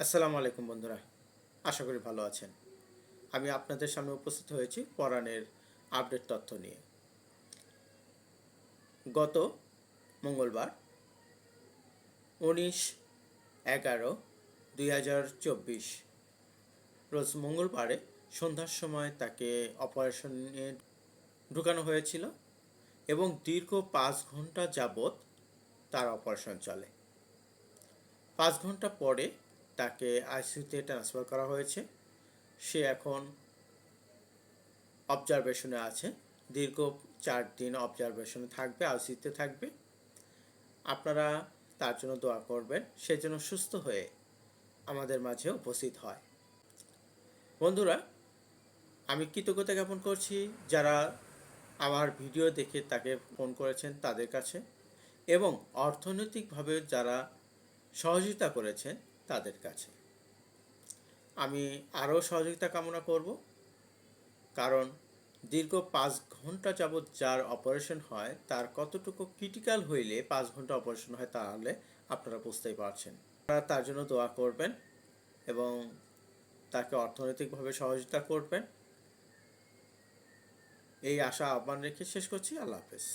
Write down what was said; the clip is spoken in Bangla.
আসসালামু আলাইকুম বন্ধুরা, আশা করি ভালো আছেন। আমি আপনাদের সামনে উপস্থিত হয়েছি পরাণের আপডেট তথ্য নিয়ে। গত মঙ্গলবার 19/11/2024 রোজ মঙ্গলবারে সন্ধ্যার সময় তাকে অপারেশনে ঢুকানো হয়েছিল এবং দীর্ঘ 5 ঘন্টা যাবৎ তার অপারেশন চলে। 5 ঘন্টা পরে তাকে আইসিইউতে ট্রান্সফার করা হয়েছে। সে এখন অবজারভেশনে আছে। দীর্ঘ 4 দিন অবজারভেশনে থাকবে, আইসিইউতে থাকবে। আপনারা তার জন্য দোয়া করবেন, সে যেন সুস্থ হয়ে আমাদের মাঝে উপস্থিত হয়। বন্ধুরা, আমি কৃতজ্ঞতা জ্ঞাপন করছি যারা আমার ভিডিও দেখে তাকে ফোন করেছেন তাদের কাছে, এবং অর্থনৈতিকভাবে যারা সহযোগিতা করেছেন তাদের কাছে। আমি আরও সহযোগিতা কামনা করব, কারণ দীর্ঘ 5 ঘন্টা যাবৎ যার অপারেশন হয় তার কতটুকু ক্রিটিক্যাল হইলে 5 ঘন্টা অপারেশন হয় তাহলে আপনারা বুঝতেই পারছেন। আপনারা তার জন্য দোয়া করবেন এবং তাকে অর্থনৈতিকভাবে সহযোগিতা করবেন, এই আশা আহ্বান রেখে শেষ করছি। আল্লাহ হাফেজ।